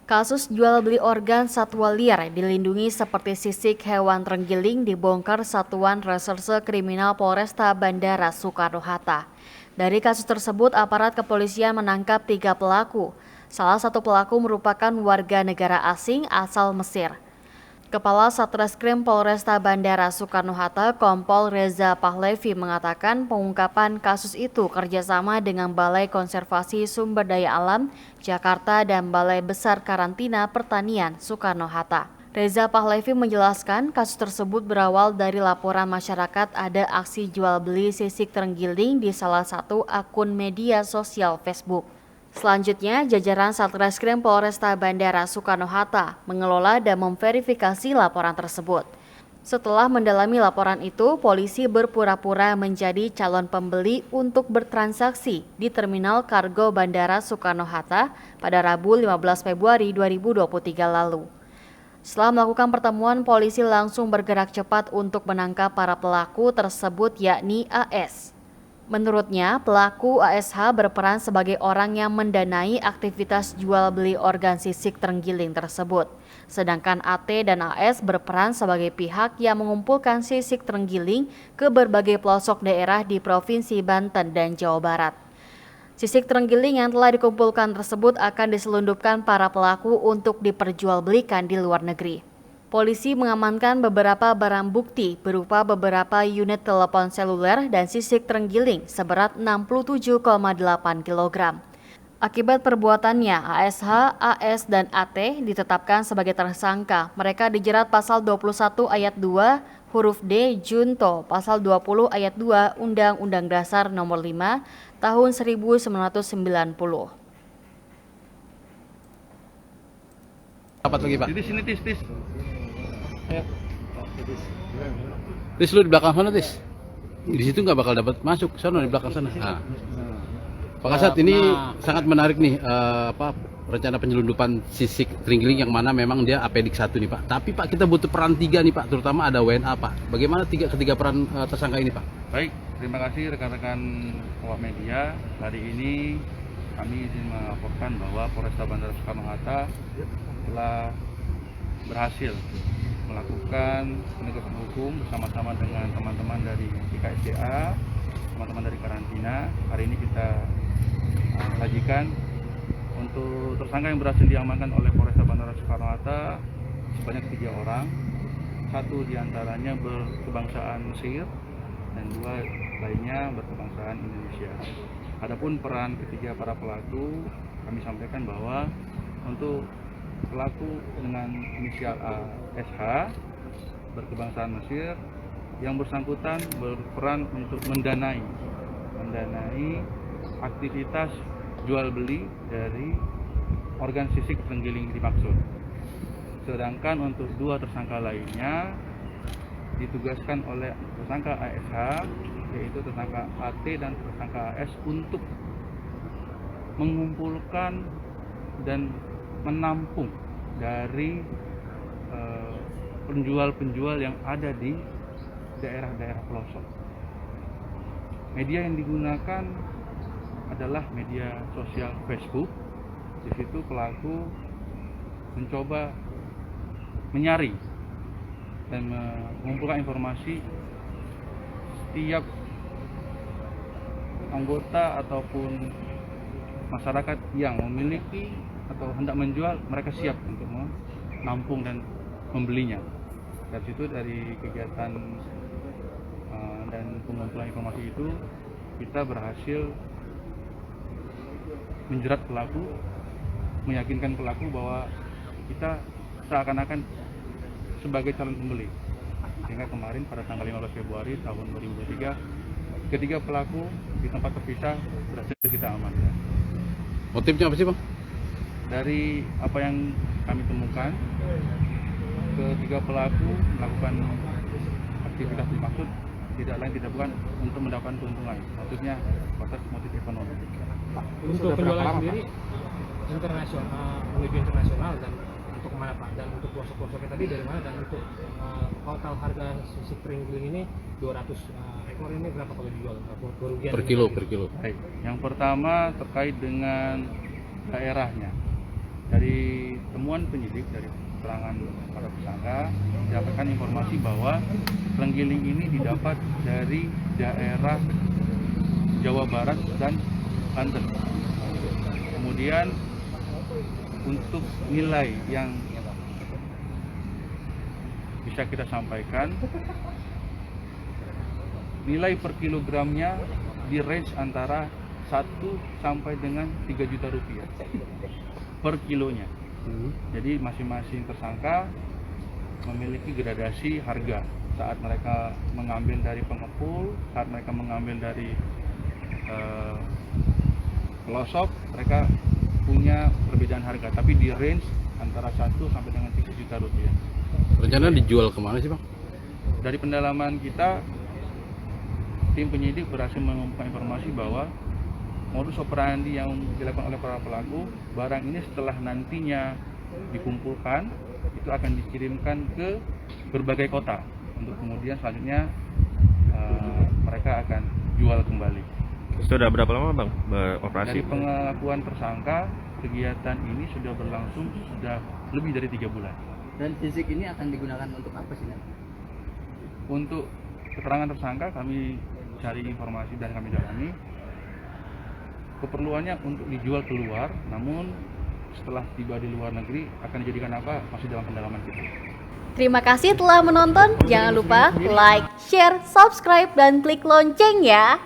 Kasus jual beli organ satwa liar dilindungi seperti sisik hewan terenggiling dibongkar Satuan Reserse Kriminal Polresta Bandara Soekarno-Hatta. Dari kasus tersebut, aparat kepolisian menangkap 3 pelaku. Salah satu pelaku merupakan warga negara asing asal Mesir. Kepala Satreskrim Polresta Bandara Soekarno-Hatta, Kompol Reza Pahlevi mengatakan pengungkapan kasus itu kerjasama dengan Balai Konservasi Sumber Daya Alam Jakarta dan Balai Besar Karantina Pertanian Soekarno-Hatta. Reza Pahlevi menjelaskan kasus tersebut berawal dari laporan masyarakat ada aksi jual beli sisik terenggiling di salah satu akun media sosial Facebook. Selanjutnya, jajaran Satreskrim Polresta Bandara Soekarno-Hatta mengelola dan memverifikasi laporan tersebut. Setelah mendalami laporan itu, polisi berpura-pura menjadi calon pembeli untuk bertransaksi di Terminal Kargo Bandara Soekarno-Hatta pada Rabu 15 Februari 2023 lalu. Setelah melakukan pertemuan, polisi langsung bergerak cepat untuk menangkap para pelaku tersebut yakni AS. Menurutnya, pelaku ASH berperan sebagai orang yang mendanai aktivitas jual beli organ sisik terenggiling tersebut. Sedangkan AT dan AS berperan sebagai pihak yang mengumpulkan sisik terenggiling ke berbagai pelosok daerah di Provinsi Banten dan Jawa Barat. Sisik terenggiling yang telah dikumpulkan tersebut akan diselundupkan para pelaku untuk diperjualbelikan di luar negeri. Polisi mengamankan beberapa barang bukti berupa beberapa unit telepon seluler dan sisik terenggiling seberat 67,8 kg. Akibat perbuatannya, ASH, AS, dan AT ditetapkan sebagai tersangka. Mereka dijerat pasal 21 ayat 2 huruf D Junto, pasal 20 ayat 2 Undang-Undang Dasar Nomor 5 Tahun 1990. Dapat lagi, Pak. Di sini tis. Ayo. Tis, lu di belakang sana, Tis. Di situ nggak bakal dapat masuk, sana di belakang sana. Nah. Pak Kasat, ini sangat menarik nih, rencana penyelundupan sisik terenggiling yang mana memang dia apedik 1 nih, Pak. Tapi Pak, kita butuh peran 3 nih, Pak, terutama ada WNA, Pak. Bagaimana ketiga peran tersangka ini, Pak? Baik, terima kasih rekan-rekan awak media. Hari ini kami izin melaporkan bahwa Polresta Bandara Soekarno-Hatta telah berhasil melakukan penegakan hukum bersama-sama dengan teman-teman dari IKSDA, teman-teman dari karantina. Hari ini kita sajikan untuk tersangka yang berhasil diamankan oleh Polresta Bandara Soekarno-Hatta sebanyak 3 orang. 1 diantaranya berkebangsaan Mesir dan 2 lainnya berkebangsaan Indonesia. Adapun peran ketiga para pelaku, kami sampaikan bahwa untuk pelaku dengan inisial ASH berkebangsaan Mesir, yang bersangkutan berperan untuk mendanai aktivitas jual beli dari organ sisik terenggiling dimaksud. Sedangkan untuk 2 tersangka lainnya ditugaskan oleh tersangka ASH, yaitu tersangka AT dan tersangka AS, untuk mengumpulkan dan menampung dari penjual-penjual yang ada di daerah-daerah pelosok. Media yang digunakan adalah media sosial Facebook. Di situ pelaku mencoba menyaring dan mengumpulkan informasi setiap anggota ataupun masyarakat yang memiliki atau hendak menjual, mereka siap untuk menampung dan membelinya. Dari situ, dari kegiatan dan pengumpulan informasi itu, kita berhasil menjerat pelaku, meyakinkan pelaku bahwa kita seakan-akan sebagai calon pembeli. Sehingga kemarin pada tanggal 15 Februari tahun 2023, ketiga pelaku di tempat terpisah berhasil kita amankan. Motifnya apa sih, Bang? Dari apa yang kami temukan, ketiga pelaku melakukan aktivitas dimaksud tidak lain tidak bukan untuk mendapatkan keuntungan, maksudnya batas motif ekonomi. Untuk penjualan sendiri internasional, menuju internasional, dan untuk kemana, Pak? Dan untuk pelosok-pelosoknya tadi dari mana? Dan untuk total harga sisik terenggiling ini 200 ekor ini berapa kalau dijual? Kerugian Per kilo. Baik. Yang pertama terkait dengan daerahnya. Dari temuan temuan penyidik dari keterangan para tersangka didapatkan informasi bahwa terenggiling ini didapat dari daerah Jawa Barat dan Banten. Kemudian untuk nilai yang bisa kita sampaikan, nilai per kilogramnya di range antara 1 sampai dengan 3 juta rupiah per kilonya. Jadi masing-masing tersangka memiliki gradasi harga saat mereka mengambil dari pengepul, saat mereka mengambil dari pelosok, mereka punya perbedaan harga, tapi di range antara 1 sampai dengan 3 juta rupiah. Rencana dijual kemana sih Bang? Dari pendalaman kita, tim penyidik berhasil mengumpulkan informasi bahwa modus operandi yang dilakukan oleh para pelaku, barang ini setelah nantinya dikumpulkan, itu akan dikirimkan ke berbagai kota untuk kemudian selanjutnya mereka akan jual kembali. Sudah berapa lama Bang beroperasi? Dari pengakuan tersangka, kegiatan ini sudah berlangsung sudah lebih dari 3 bulan. Dan sisik ini akan digunakan untuk apa sih? Untuk keterangan tersangka kami cari informasi dan kami dalami. Keperluannya untuk dijual keluar, namun setelah tiba di luar negeri akan dijadikan apa masih dalam pendalaman kita. Terima kasih telah menonton. Jangan lupa like, share, subscribe, dan klik lonceng ya.